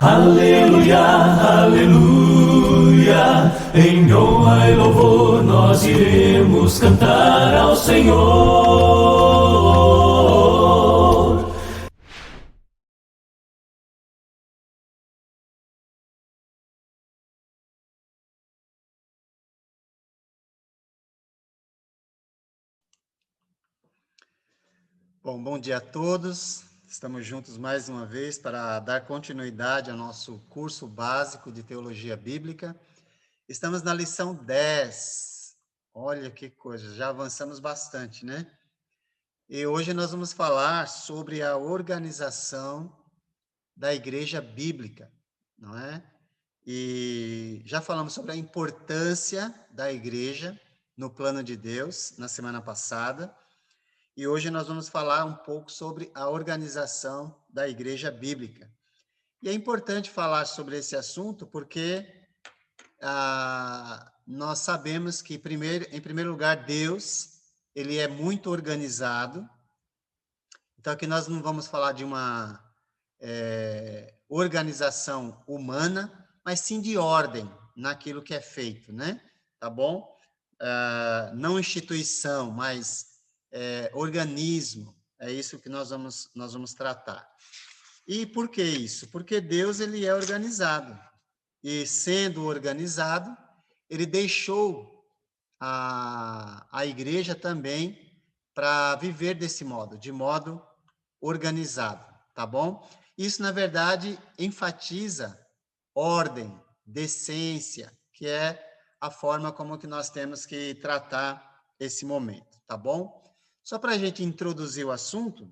Aleluia, aleluia, em honra e louvor nós iremos cantar ao Senhor. Bom dia a todos. Estamos juntos mais uma vez para dar continuidade ao nosso curso básico de Teologia Bíblica. Estamos na lição 10. Olha que coisa, já avançamos bastante, né? E hoje nós vamos falar sobre a organização da Igreja Bíblica, não é? E já falamos sobre a importância da Igreja no plano de Deus na semana passada. E hoje nós vamos falar um pouco sobre a organização da Igreja Bíblica. E é importante falar sobre esse assunto porque nós sabemos que, em primeiro lugar, Deus, ele é muito organizado. Então, aqui nós não vamos falar de uma organização humana, mas sim de ordem naquilo que é feito, né? Tá bom? Não instituição, mas organismo, é isso que nós vamos tratar. E por que isso? Porque Deus, ele é organizado, e sendo organizado, ele deixou a igreja também para viver desse modo, de modo organizado, tá bom? Isso, na verdade, enfatiza ordem, decência, que é a forma como que nós temos que tratar esse momento, tá bom? Só para a gente introduzir o assunto,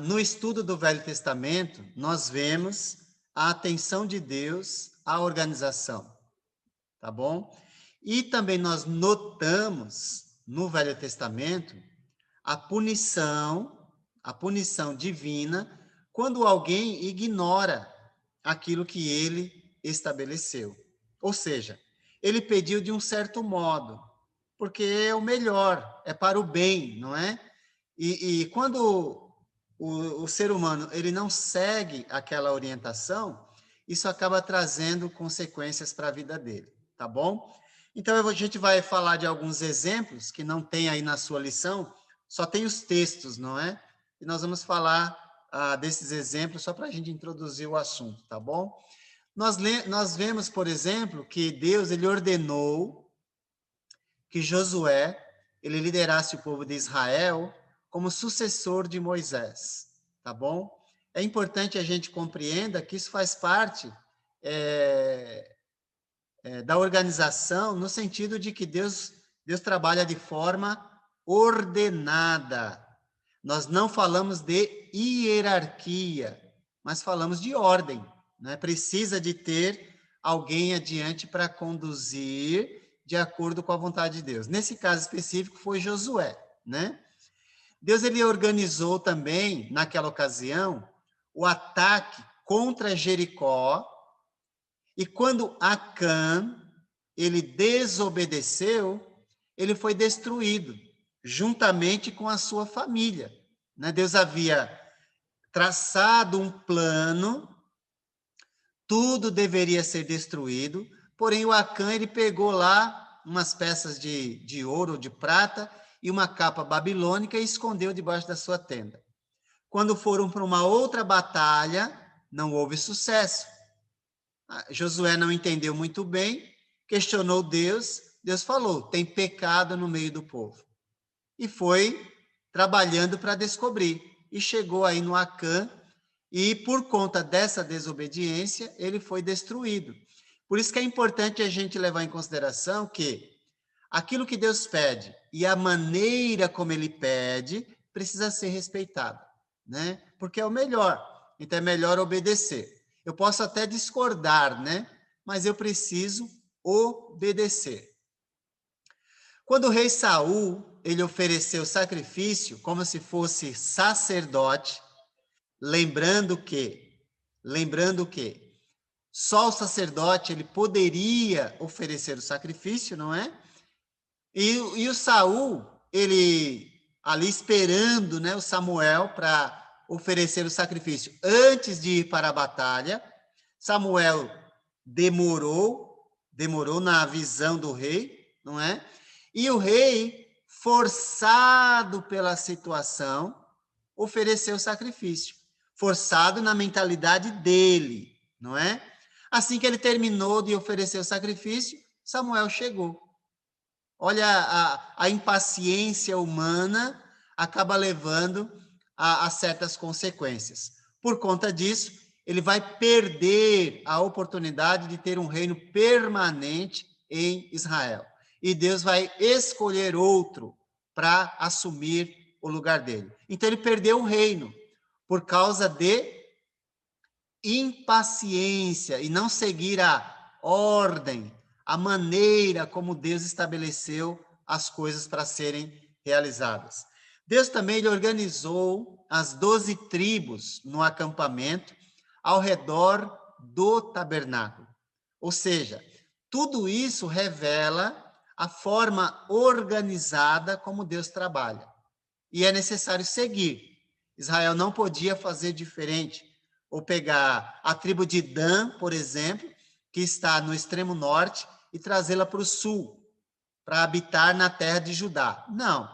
no estudo do Velho Testamento, nós vemos a atenção de Deus à organização, tá bom? E também nós notamos no Velho Testamento a punição divina quando alguém ignora aquilo que ele estabeleceu. Ou seja, ele pediu de um certo modo, porque é o melhor, é para o bem, não é? E quando o ser humano ele não segue aquela orientação, isso acaba trazendo consequências para a vida dele, tá bom? Então, a gente vai falar de alguns exemplos que não tem aí na sua lição, só tem os textos, não é? E nós vamos falar desses exemplos só para a gente introduzir o assunto, tá bom? Nós vemos, por exemplo, que Deus ele ordenou que Josué ele liderasse o povo de Israel como sucessor de Moisés, tá bom? É importante a gente compreenda que isso faz parte da organização, no sentido de que Deus trabalha de forma ordenada. Nós não falamos de hierarquia, mas falamos de ordem, né? Precisa de ter alguém adiante para conduzir de acordo com a vontade de Deus. Nesse caso específico foi Josué, né? Deus ele organizou também, naquela ocasião, o ataque contra Jericó, e quando Acã, ele desobedeceu, ele foi destruído, juntamente com a sua família. Né? Deus havia traçado um plano, tudo deveria ser destruído, porém o Acã, ele pegou lá umas peças de ouro, de prata, e uma capa babilônica e escondeu debaixo da sua tenda. Quando foram para uma outra batalha, não houve sucesso. Josué não entendeu muito bem, questionou Deus, Deus falou, tem pecado no meio do povo. E foi trabalhando para descobrir. E chegou aí no Acã, e por conta dessa desobediência, ele foi destruído. Por isso que é importante a gente levar em consideração que aquilo que Deus pede e a maneira como ele pede precisa ser respeitado, né? Porque é o melhor. Então é melhor obedecer. Eu posso até discordar, né? Mas eu preciso obedecer. Quando o rei Saul, ele ofereceu sacrifício como se fosse sacerdote, lembrando que só o sacerdote ele poderia oferecer o sacrifício, não é? E o Saul, ele ali esperando, né, o Samuel para oferecer o sacrifício antes de ir para a batalha. Samuel demorou na visão do rei, não é? E o rei, forçado pela situação, ofereceu o sacrifício. Forçado na mentalidade dele, não é? Assim que ele terminou de oferecer o sacrifício, Samuel chegou. Olha, a impaciência humana acaba levando a certas consequências. Por conta disso, ele vai perder a oportunidade de ter um reino permanente em Israel. E Deus vai escolher outro para assumir o lugar dele. Então, ele perdeu o reino por causa de impaciência e não seguir a ordem, a maneira como Deus estabeleceu as coisas para serem realizadas. Deus também ele organizou as 12 tribos no acampamento ao redor do tabernáculo. Ou seja, tudo isso revela a forma organizada como Deus trabalha. E é necessário seguir. Israel não podia fazer diferente. Ou pegar a tribo de Dan, por exemplo, que está no extremo norte, e trazê-la para o sul, para habitar na terra de Judá. Não.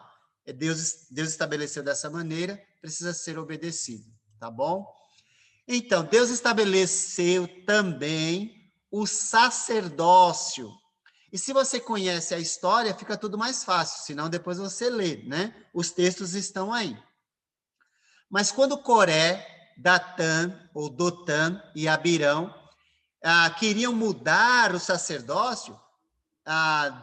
Deus estabeleceu dessa maneira, precisa ser obedecido, tá bom? Então, Deus estabeleceu também o sacerdócio. E se você conhece a história, fica tudo mais fácil, senão depois você lê, né? Os textos estão aí. Mas quando Coré, Datã, ou Dotã e Abirão queriam mudar o sacerdócio,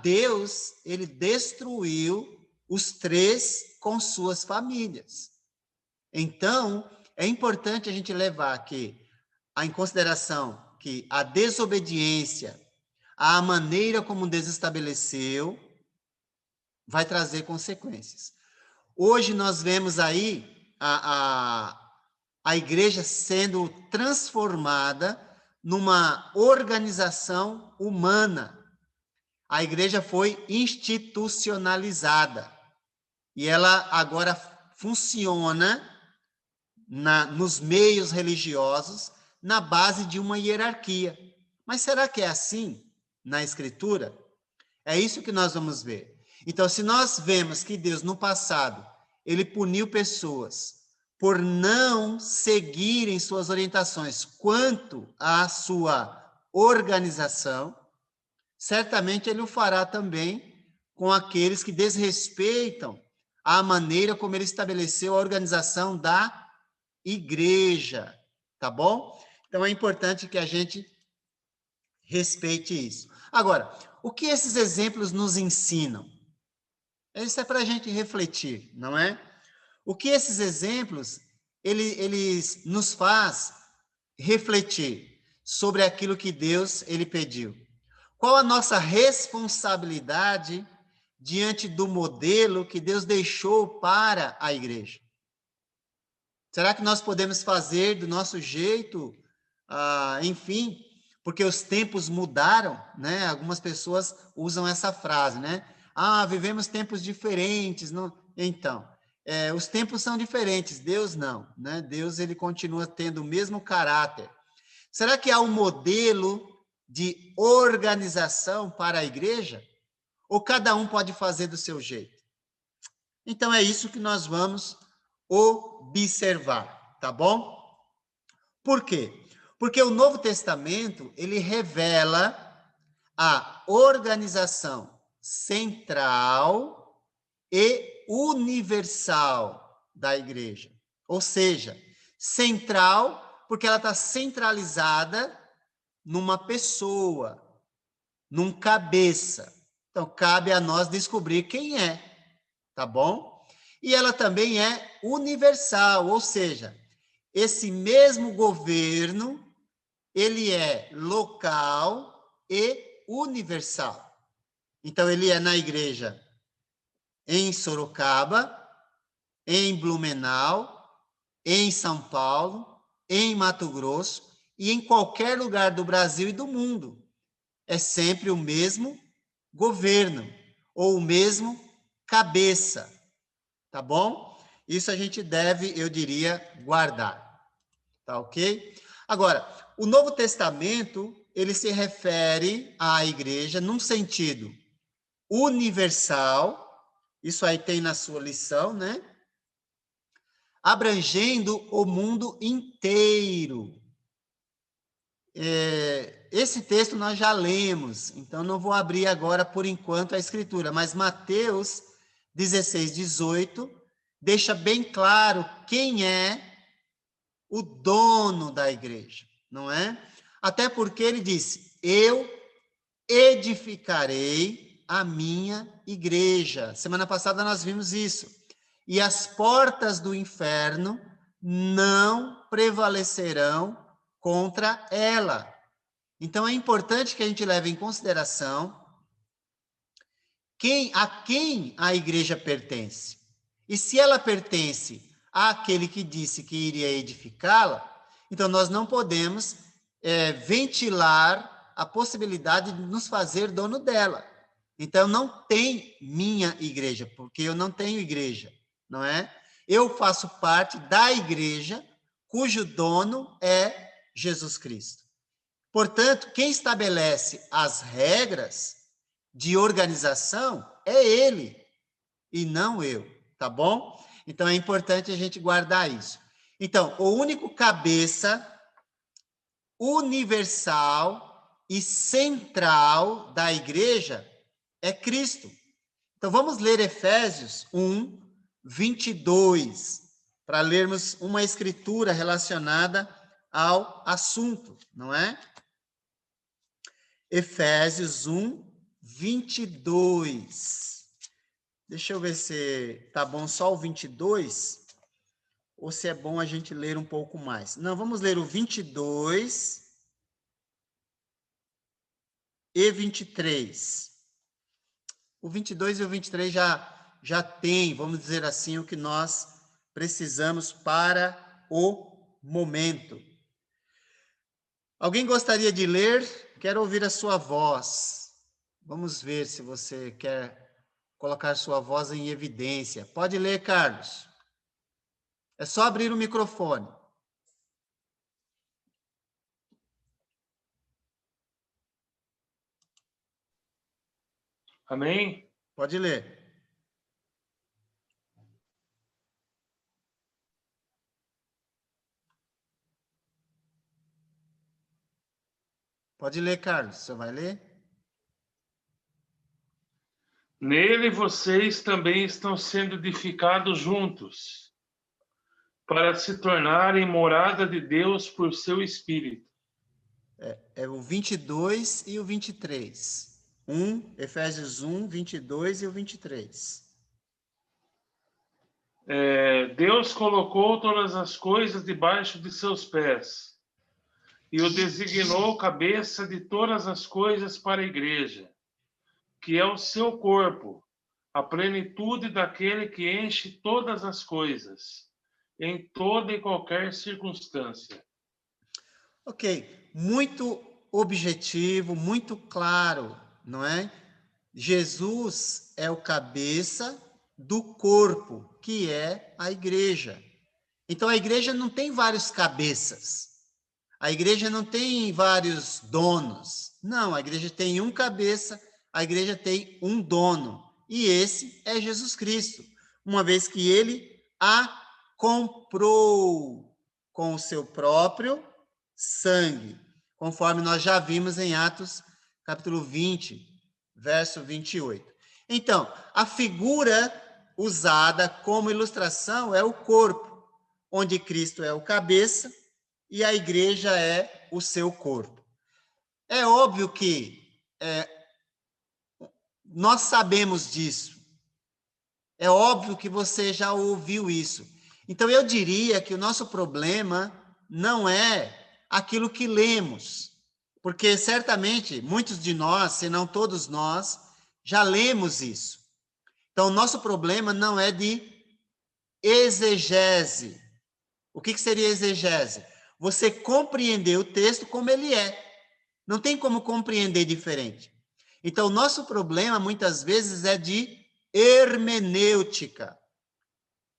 Deus, ele destruiu os 3 com suas famílias. Então, é importante a gente levar em consideração que a desobediência, a maneira como Deus estabeleceu, vai trazer consequências. Hoje nós vemos aí a igreja sendo transformada numa organização humana. A igreja foi institucionalizada e ela agora funciona nos meios religiosos na base de uma hierarquia. Mas será que é assim na Escritura? É isso que nós vamos ver. Então, se nós vemos que Deus, no passado, ele puniu pessoas por não seguirem suas orientações quanto à sua organização, certamente ele o fará também com aqueles que desrespeitam a maneira como ele estabeleceu a organização da igreja, tá bom? Então é importante que a gente respeite isso. Agora, o que esses exemplos nos ensinam? Isso é para a gente refletir, não é? O que esses exemplos, eles nos faz refletir sobre aquilo que Deus, ele pediu. Qual a nossa responsabilidade diante do modelo que Deus deixou para a igreja? Será que nós podemos fazer do nosso jeito, enfim, porque os tempos mudaram, né? Algumas pessoas usam essa frase, né? Vivemos tempos diferentes. Não? Então, os tempos são diferentes, Deus não, né? Deus, ele continua tendo o mesmo caráter. Será que há um modelo de organização para a igreja? Ou cada um pode fazer do seu jeito? Então, é isso que nós vamos observar, tá bom? Por quê? Porque o Novo Testamento, ele revela a organização central e universal da igreja. Ou seja, central porque ela está centralizada numa pessoa, num cabeça. Então, cabe a nós descobrir quem é, tá bom? E ela também é universal, ou seja, esse mesmo governo, ele é local e universal. Então, ele é na igreja em Sorocaba, em Blumenau, em São Paulo, em Mato Grosso e em qualquer lugar do Brasil e do mundo. É sempre o mesmo governo ou o mesmo cabeça, tá bom? Isso a gente deve, eu diria, guardar. Tá ok? Agora, o Novo Testamento, ele se refere à igreja num sentido universal, isso aí tem na sua lição, né? Abrangendo o mundo inteiro. Esse texto nós já lemos, então não vou abrir agora, por enquanto, a escritura, mas Mateus 16, 18 deixa bem claro quem é o dono da igreja, não é? Até porque ele disse: eu edificarei a minha igreja. Semana passada nós vimos isso. E as portas do inferno não prevalecerão contra ela. Então é importante que a gente leve em consideração a quem a igreja pertence. E se ela pertence àquele que disse que iria edificá-la, então nós não podemos ventilar a possibilidade de nos fazer dono dela. Então não tem minha igreja, porque eu não tenho igreja, não é? Eu faço parte da igreja cujo dono é Jesus Cristo. Portanto, quem estabelece as regras de organização é ele e não eu, tá bom? Então é importante a gente guardar isso. Então, o único cabeça universal e central da igreja é Cristo. Então vamos ler Efésios 1, 22, para lermos uma escritura relacionada ao assunto, não é? Efésios 1, 22. Deixa eu ver se tá bom só o 22 ou se é bom a gente ler um pouco mais. Não, vamos ler o 22 e 23. O 22 e o 23 já tem, vamos dizer assim, o que nós precisamos para o momento. Alguém gostaria de ler? Quero ouvir a sua voz. Vamos ver se você quer colocar sua voz em evidência. Pode ler, Carlos. É só abrir o microfone. Amém? Pode ler. Pode ler, Carlos. Você vai ler? Nele vocês também estão sendo edificados juntos, para se tornarem morada de Deus por seu Espírito. É o 22 e o 23. Efésios 1, 22 e o 23. Deus colocou todas as coisas debaixo de seus pés e o designou cabeça de todas as coisas para a igreja, que é o seu corpo, a plenitude daquele que enche todas as coisas, em toda e qualquer circunstância. Ok, muito objetivo, muito claro, não é? Jesus é o cabeça do corpo, que é a igreja. Então a igreja não tem vários cabeças. A igreja não tem vários donos. Não, a igreja tem um cabeça, a igreja tem um dono. E esse é Jesus Cristo, uma vez que ele a comprou com o seu próprio sangue, conforme nós já vimos em Atos, capítulo 20, verso 28. Então, a figura usada como ilustração é o corpo, onde Cristo é o cabeça e a igreja é o seu corpo. É óbvio que nós sabemos disso. É óbvio que você já ouviu isso. Então, eu diria que o nosso problema não é aquilo que lemos, porque certamente muitos de nós, se não todos nós, já lemos isso. Então, o nosso problema não é de exegese. O que seria exegese? Você compreender o texto como ele é. Não tem como compreender diferente. Então, o nosso problema, muitas vezes, é de hermenêutica.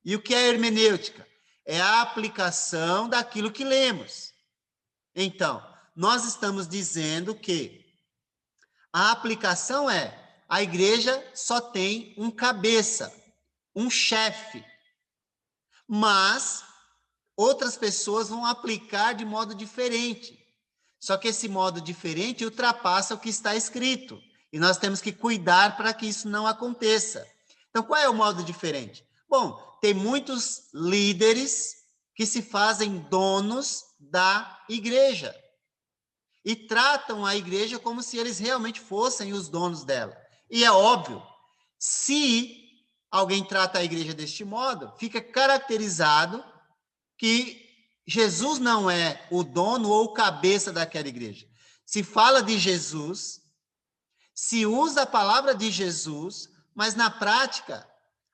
E o que é hermenêutica? É a aplicação daquilo que lemos. Então, nós estamos dizendo que a aplicação a igreja só tem um cabeça, um chefe, mas outras pessoas vão aplicar de modo diferente. Só que esse modo diferente ultrapassa o que está escrito. E nós temos que cuidar para que isso não aconteça. Então, qual é o modo diferente? Bom, tem muitos líderes que se fazem donos da igreja e tratam a igreja como se eles realmente fossem os donos dela. E é óbvio, se alguém trata a igreja deste modo, fica caracterizado que Jesus não é o dono ou o cabeça daquela igreja. Se fala de Jesus, se usa a palavra de Jesus, mas na prática,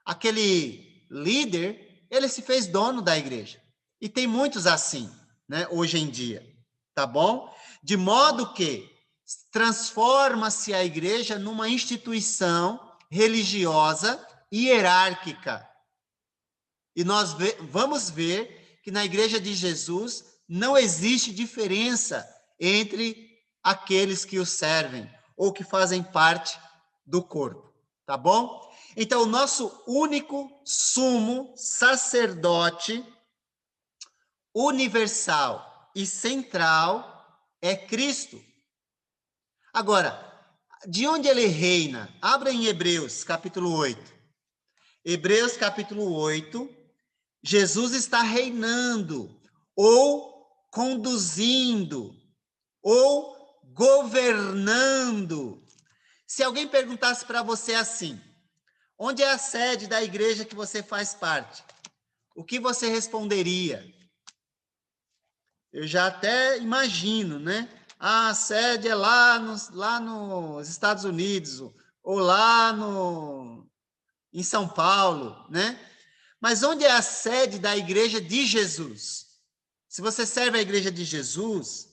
aquele líder, ele se fez dono da igreja. E tem muitos assim, né, hoje em dia, tá bom? De modo que transforma-se a igreja numa instituição religiosa hierárquica. E nós vamos ver que na igreja de Jesus não existe diferença entre aqueles que o servem ou que fazem parte do corpo, tá bom? Então, o nosso único sumo sacerdote universal e central é Cristo. Agora, de onde ele reina? Abra em Hebreus, capítulo 8. Hebreus, capítulo 8, Jesus está reinando, ou conduzindo, ou governando. Se alguém perguntasse para você assim, onde é a sede da igreja que você faz parte? O que você responderia? Eu já até imagino, né? A sede é lá nos Estados Unidos, ou lá em São Paulo, né? Mas onde é a sede da igreja de Jesus? Se você serve a igreja de Jesus,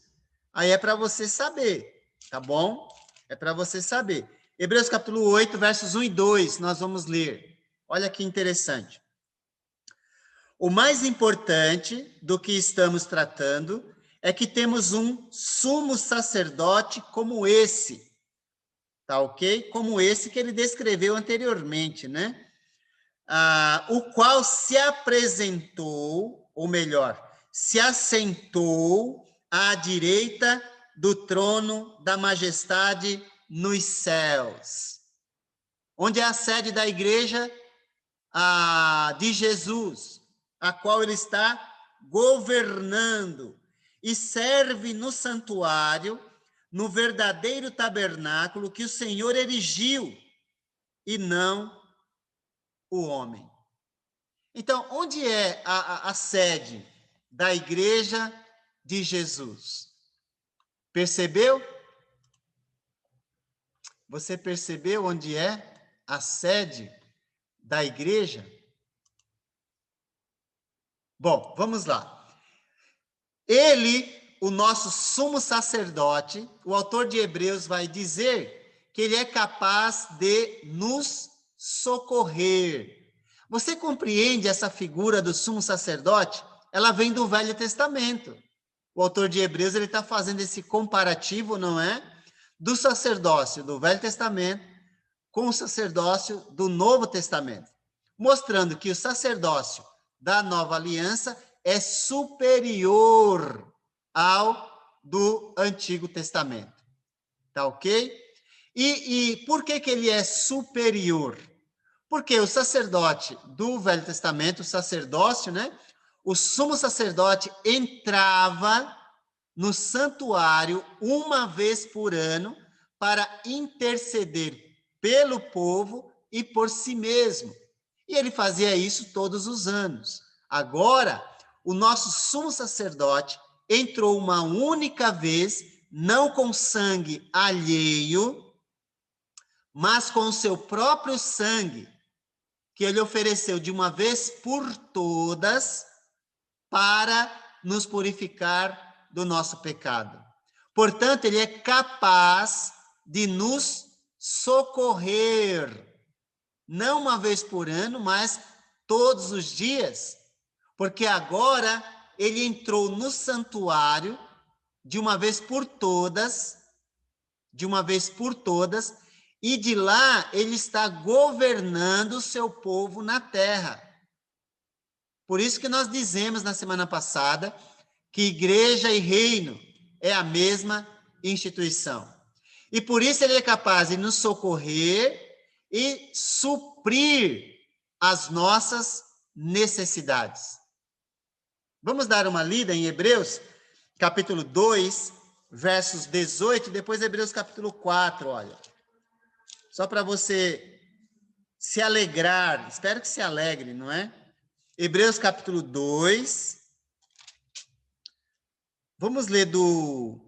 aí é para você saber, tá bom? É para você saber. Hebreus capítulo 8, versos 1 e 2, nós vamos ler. Olha que interessante. O mais importante do que estamos tratando é que temos um sumo sacerdote como esse, tá ok? Como esse que ele descreveu anteriormente, né? O qual se apresentou, ou melhor, se assentou à direita do trono da majestade nos céus. Onde é a sede da igreja de Jesus, a qual ele está governando, e serve no santuário, no verdadeiro tabernáculo que o Senhor erigiu, e não o homem. Então, onde é a sede da igreja de Jesus? Percebeu? Você percebeu onde é a sede da igreja? Bom, vamos lá. Ele, o nosso sumo sacerdote, o autor de Hebreus vai dizer que ele é capaz de nos socorrer. Você compreende essa figura do sumo sacerdote? Ela vem do Velho Testamento. O autor de Hebreus ele está fazendo esse comparativo, não é? Do sacerdócio do Velho Testamento com o sacerdócio do Novo Testamento, mostrando que o sacerdócio da Nova Aliança é superior ao do Antigo Testamento. Tá ok? E por que ele é superior? Porque o sacerdote do Velho Testamento, o sacerdócio, né? O sumo sacerdote entrava no santuário uma vez por ano para interceder pelo povo e por si mesmo. E ele fazia isso todos os anos. Agora, o nosso sumo sacerdote entrou uma única vez, não com sangue alheio, mas com o seu próprio sangue, que ele ofereceu de uma vez por todas para nos purificar do nosso pecado. Portanto, ele é capaz de nos socorrer, não uma vez por ano, mas todos os dias, porque agora ele entrou no santuário de uma vez por todas, e de lá ele está governando o seu povo na terra. Por isso que nós dizemos na semana passada que igreja e reino é a mesma instituição. E por isso ele é capaz de nos socorrer e suprir as nossas necessidades. Vamos dar uma lida em Hebreus, capítulo 2, versos 18, depois Hebreus capítulo 4, olha. Só para você se alegrar, espero que se alegre, não é? Hebreus capítulo 2, vamos ler do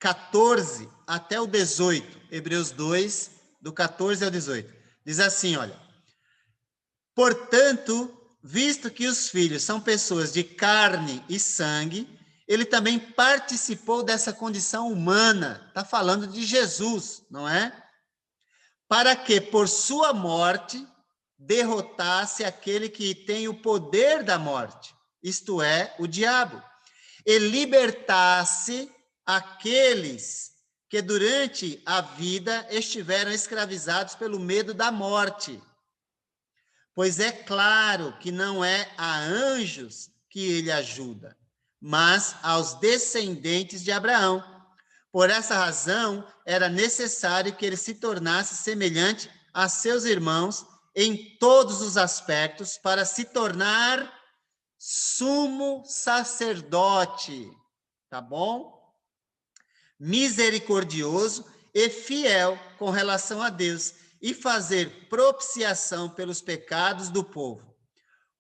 14 até o 18, Hebreus 2, do 14 ao 18. Diz assim, olha: portanto, visto que os filhos são pessoas de carne e sangue, ele também participou dessa condição humana. Está falando de Jesus, não é? Para que, por sua morte, derrotasse aquele que tem o poder da morte, isto é, o diabo, e libertasse aqueles que durante a vida estiveram escravizados pelo medo da morte. Pois é claro que não é a anjos que ele ajuda, mas aos descendentes de Abraão. Por essa razão, era necessário que ele se tornasse semelhante a seus irmãos em todos os aspectos, para se tornar sumo sacerdote, tá bom? Misericordioso e fiel com relação a Deus, e fazer propiciação pelos pecados do povo.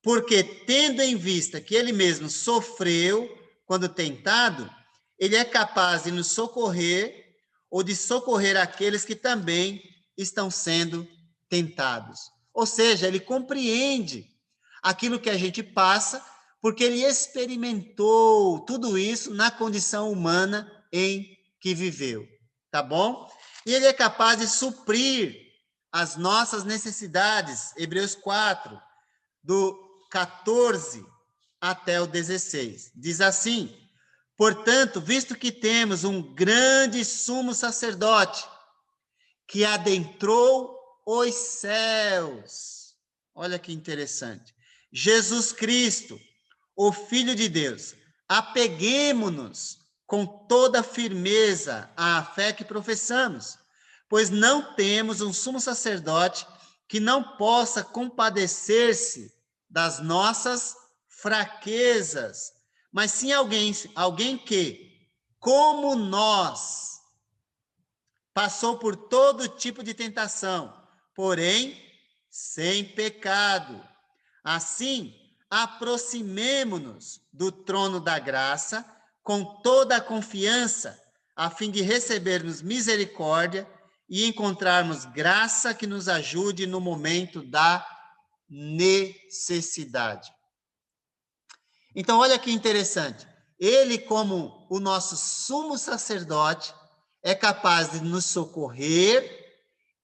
Porque, tendo em vista que ele mesmo sofreu quando tentado, ele é capaz de nos socorrer ou de socorrer aqueles que também estão sendo tentados. Ou seja, ele compreende aquilo que a gente passa, porque ele experimentou tudo isso na condição humana em que viveu, tá bom? E ele é capaz de suprir as nossas necessidades, Hebreus 4, do 14 até o 16. Diz assim: portanto, visto que temos um grande sumo sacerdote, que adentrou os céus, olha que interessante, Jesus Cristo, o Filho de Deus, apeguemo-nos com toda firmeza à fé que professamos, pois não temos um sumo sacerdote que não possa compadecer-se das nossas fraquezas, mas sim alguém que, como nós, passou por todo tipo de tentação, porém sem pecado. Assim, aproximemo-nos do trono da graça com toda a confiança, a fim de recebermos misericórdia e encontrarmos graça que nos ajude no momento da necessidade. Então, olha que interessante. Ele, como o nosso sumo sacerdote, é capaz de nos socorrer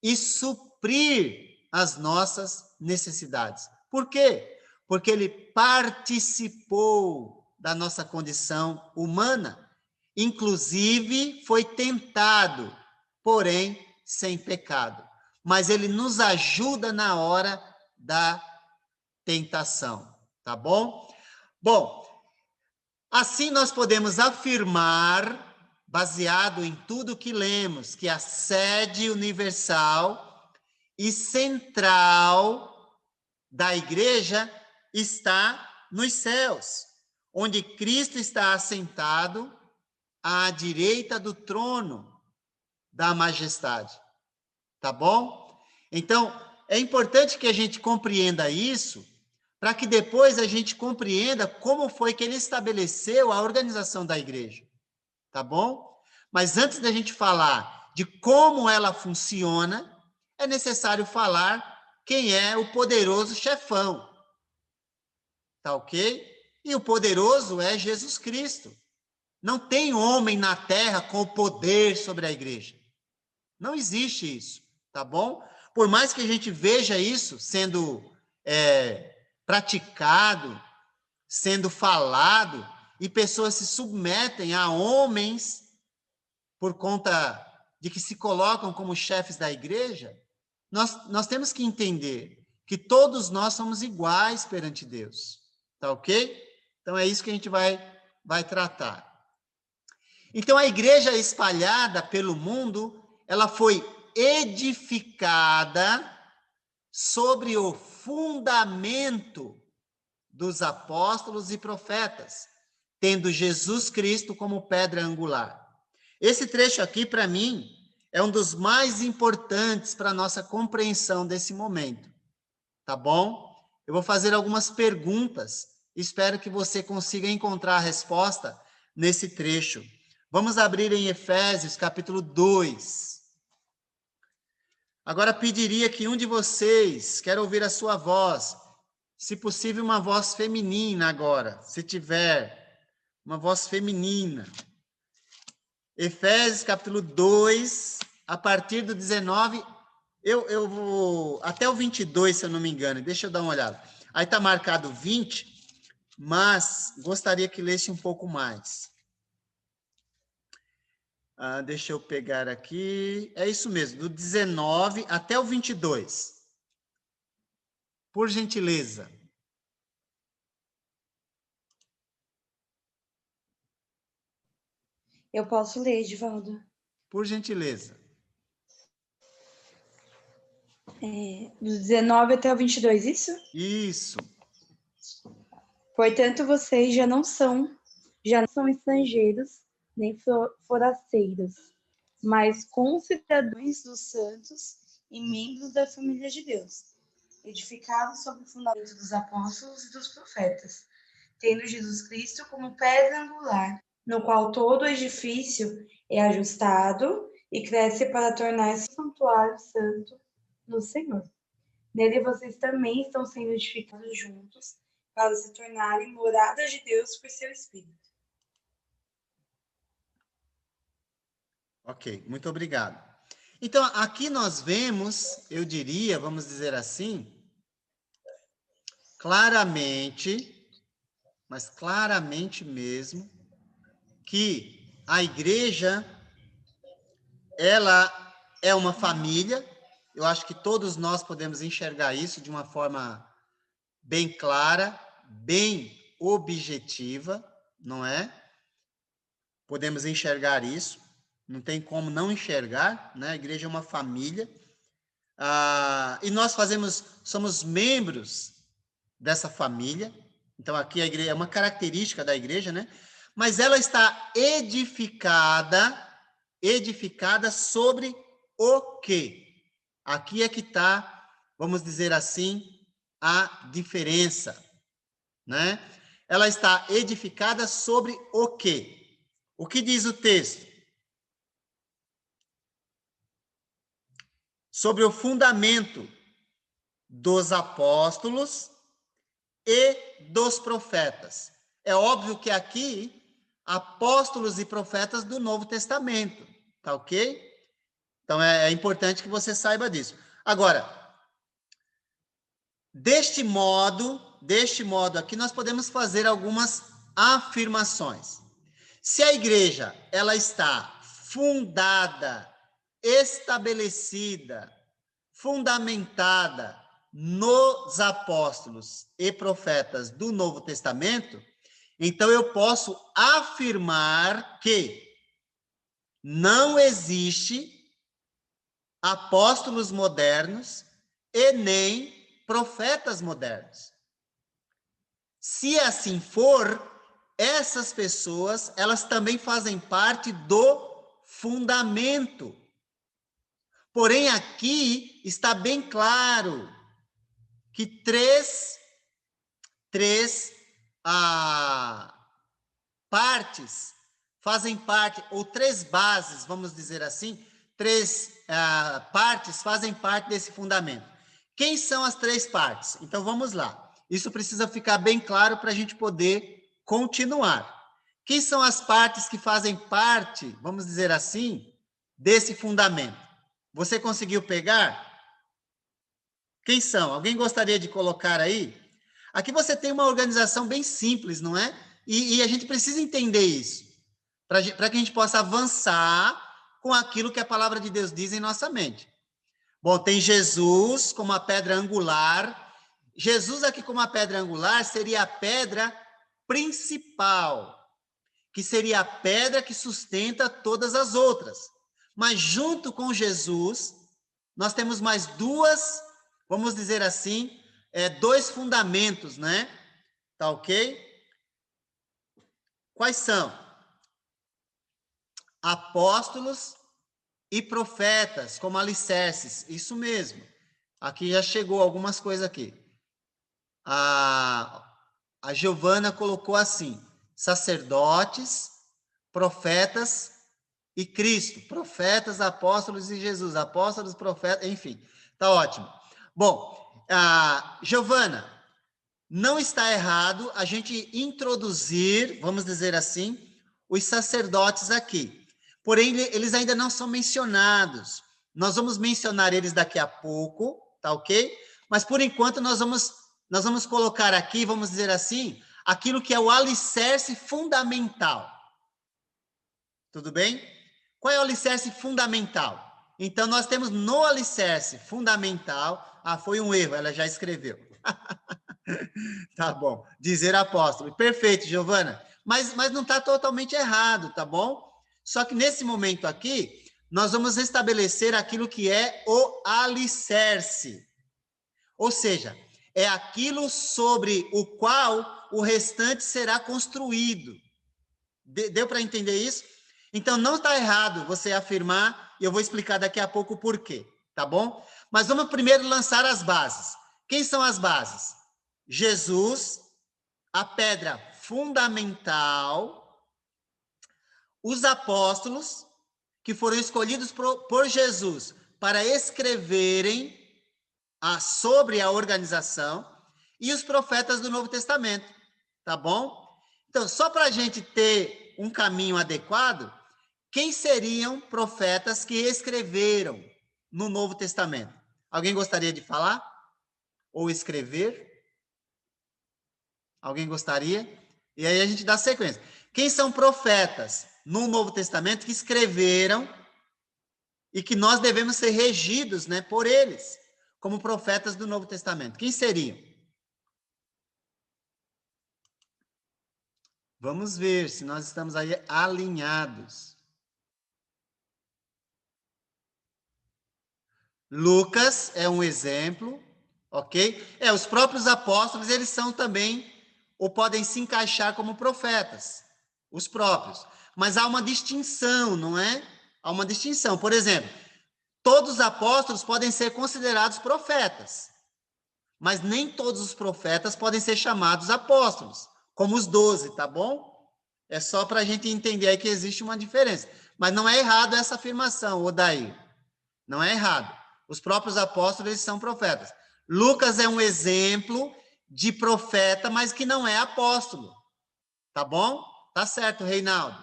e suprir as nossas necessidades. Por quê? Porque ele participou da nossa condição humana, inclusive foi tentado, porém sem pecado. Mas ele nos ajuda na hora da tentação, tá bom? Bom, assim nós podemos afirmar, baseado em tudo que lemos, que a sede universal e central da igreja está nos céus, onde Cristo está assentado à direita do trono da majestade. Tá bom? Então, é importante que a gente compreenda isso, para que depois a gente compreenda como foi que ele estabeleceu a organização da igreja. Tá bom? Mas antes da gente falar de como ela funciona, é necessário falar quem é o poderoso chefão. Tá ok? E o poderoso é Jesus Cristo. Não tem homem na terra com poder sobre a igreja. Não existe isso, tá bom? por mais que a gente veja isso sendo praticado, sendo falado, e pessoas se submetem a homens por conta de que se colocam como chefes da igreja, nós temos que entender que todos nós somos iguais perante Deus. Tá ok? Então, é isso que a gente vai tratar. Então, a igreja espalhada pelo mundo, ela foi edificada sobre o fundamento dos apóstolos e profetas, tendo Jesus Cristo como pedra angular. Esse trecho aqui, para mim, é um dos mais importantes para a nossa compreensão desse momento. Tá bom? Eu vou fazer algumas perguntas. Espero que você consiga encontrar a resposta nesse trecho. Vamos abrir em Efésios, capítulo 2. Agora pediria que um de vocês, quero ouvir a sua voz, se possível uma voz feminina agora, se tiver uma voz feminina. Efésios, capítulo 2, a partir do 19, eu vou até o 22, se eu não me engano, deixa eu dar uma olhada. Aí está marcado 20, mas gostaria que lesse um pouco mais. Deixa eu pegar aqui, é isso mesmo, do 19 até o 22. Por gentileza. Eu posso ler, Edivaldo. Por gentileza. Do 19 até o 22, isso? Isso. Portanto, vocês já não são estrangeiros, nem forasteiros, mas concidadãos dos santos e membros da família de Deus, edificados sobre o fundamento dos apóstolos e dos profetas, tendo Jesus Cristo como pedra angular, no qual todo edifício é ajustado e cresce para tornar-se um santuário santo no Senhor. Nele vocês também estão sendo edificados juntos para se tornarem moradas de Deus por seu Espírito. Ok, muito obrigado. Então, aqui nós vemos, eu diria, vamos dizer assim, claramente, mas claramente mesmo, que a igreja, ela é uma família. Eu acho que todos nós podemos enxergar isso de uma forma bem clara, bem objetiva, não é? Podemos enxergar isso, não tem como não enxergar, né? A igreja é uma família, e nós somos membros dessa família. Então, aqui a igreja é uma característica da igreja, né? Mas ela está edificada sobre o quê? Aqui é que está, vamos dizer assim, a diferença, né? Ela está edificada sobre o quê? O que diz o texto? Sobre o fundamento dos apóstolos e dos profetas. É óbvio que aqui, apóstolos e profetas do Novo Testamento, tá ok? Então, é importante que você saiba disso. Agora, deste modo aqui, nós podemos fazer algumas afirmações. Se a igreja, ela está fundada, estabelecida, fundamentada nos apóstolos e profetas do Novo Testamento, então eu posso afirmar que não existe apóstolos modernos e nem profetas modernos. Se assim for, essas pessoas, elas também fazem parte do fundamento. Porém, aqui está bem claro que três partes fazem parte, ou três bases, vamos dizer assim, três partes fazem parte desse fundamento. Quem são as três partes? Então, vamos lá. Isso precisa ficar bem claro para a gente poder continuar. Quem são as partes que fazem parte, vamos dizer assim, desse fundamento? Você conseguiu pegar? Quem são? Alguém gostaria de colocar aí? Aqui você tem uma organização bem simples, não é? E a gente precisa entender isso, para que a gente possa avançar com aquilo que a palavra de Deus diz em nossa mente. Bom, tem Jesus como a pedra angular. Jesus aqui como a pedra angular seria a pedra principal, que seria a pedra que sustenta todas as outras. Mas junto com Jesus, nós temos mais duas, vamos dizer assim, dois fundamentos, né? Tá ok? Quais são? Apóstolos e profetas, como alicerces. Isso mesmo. Aqui já chegou algumas coisas aqui. A Giovana colocou assim: sacerdotes, profetas e Cristo. Profetas, apóstolos e Jesus. Apóstolos, profetas, enfim. Tá ótimo. Bom, Giovana, não está errado a gente introduzir, vamos dizer assim, os sacerdotes aqui. Porém, eles ainda não são mencionados. Nós vamos mencionar eles daqui a pouco, tá ok? Mas, por enquanto, nós vamos colocar aqui, vamos dizer assim, aquilo que é o alicerce fundamental. Tudo bem? Qual é o alicerce fundamental? Então, nós temos no alicerce fundamental... foi um erro, ela já escreveu. Tá bom. Dizer apóstolo. Perfeito, Giovana. Mas não está totalmente errado, tá bom? Só que nesse momento aqui, nós vamos estabelecer aquilo que é o alicerce. Ou seja, é aquilo sobre o qual o restante será construído. Deu para entender isso? Então, não está errado você afirmar, e eu vou explicar daqui a pouco o porquê, tá bom? Mas vamos primeiro lançar as bases. Quem são as bases? Jesus, a pedra fundamental, os apóstolos, que foram escolhidos por Jesus para escreverem sobre a organização, e os profetas do Novo Testamento, tá bom? Então, só para a gente ter um caminho adequado, quem seriam profetas que escreveram no Novo Testamento? Alguém gostaria de falar? Ou escrever? Alguém gostaria? E aí a gente dá sequência. Quem são profetas no Novo Testamento que escreveram e que nós devemos ser regidos, né, por eles, como profetas do Novo Testamento? Quem seriam? Vamos ver se nós estamos aí alinhados. Lucas é um exemplo, ok? Os próprios apóstolos, eles são também, ou podem se encaixar como profetas, os próprios. Mas há uma distinção, não é? Há uma distinção. Por exemplo, todos os apóstolos podem ser considerados profetas, mas nem todos os profetas podem ser chamados apóstolos, como os 12, tá bom? É só para a gente entender aí que existe uma diferença. Mas não é errado essa afirmação, Odair. Não é errado. Os próprios apóstolos, eles são profetas. Lucas é um exemplo de profeta, mas que não é apóstolo. Tá bom? Tá certo, Reinaldo.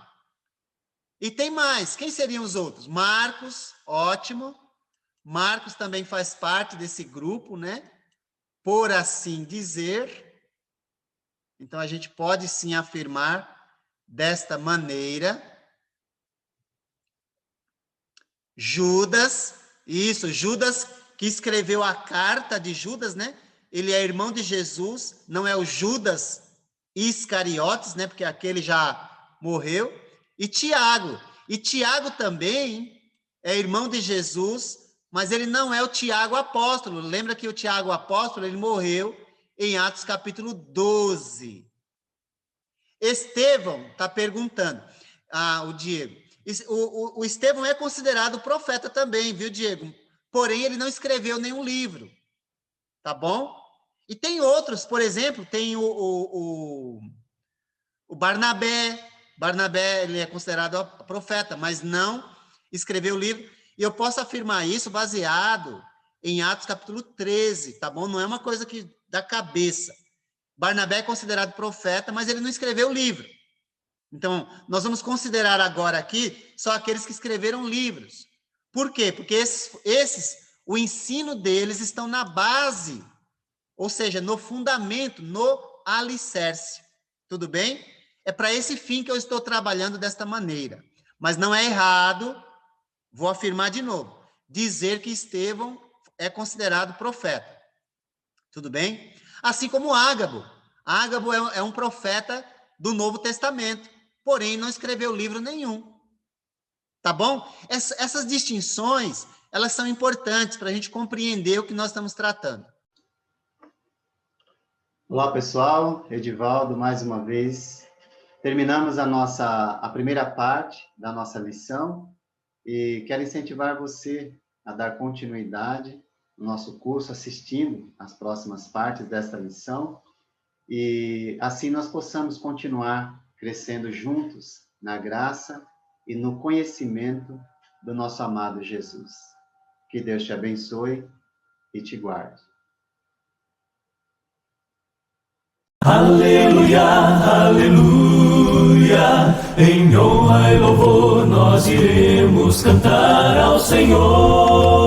E tem mais. Quem seriam os outros? Marcos, ótimo. Marcos também faz parte desse grupo, né? Por assim dizer. Então, a gente pode sim afirmar desta maneira. Judas, isso, Judas que escreveu a carta de Judas, né? Ele é irmão de Jesus, não é o Judas Iscariotes, né? Porque aquele já morreu. E Tiago também é irmão de Jesus, mas ele não é o Tiago apóstolo. Lembra que o Tiago apóstolo, ele morreu em Atos capítulo 12. Estevão está perguntando, o Diego, o Estevão é considerado profeta também, viu, Diego? Porém, ele não escreveu nenhum livro, tá bom? E tem outros, por exemplo, tem o Barnabé. Barnabé, ele é considerado profeta, mas não escreveu livro. E eu posso afirmar isso baseado em Atos capítulo 13, tá bom? Não é uma coisa que da cabeça. Barnabé é considerado profeta, mas ele não escreveu livro. Então, nós vamos considerar agora aqui só aqueles que escreveram livros. Por quê? Porque esses O ensino deles estão na base, ou seja, no fundamento, no alicerce. Tudo bem? É para esse fim que eu estou trabalhando desta maneira. Mas não é errado, vou afirmar de novo, dizer que Estevão é considerado profeta. Tudo bem? Assim como Ágabo. Ágabo é um profeta do Novo Testamento, porém não escreveu livro nenhum. Tá bom? Essas distinções, elas são importantes para a gente compreender o que nós estamos tratando. Olá, pessoal. Edivaldo, mais uma vez. Terminamos a primeira parte da nossa lição e quero incentivar você a dar continuidade no nosso curso, assistindo as próximas partes desta lição e assim nós possamos continuar crescendo juntos na graça e no conhecimento do nosso amado Jesus. Que Deus te abençoe e te guarde. Aleluia, aleluia, em honra e louvor nós iremos cantar ao Senhor.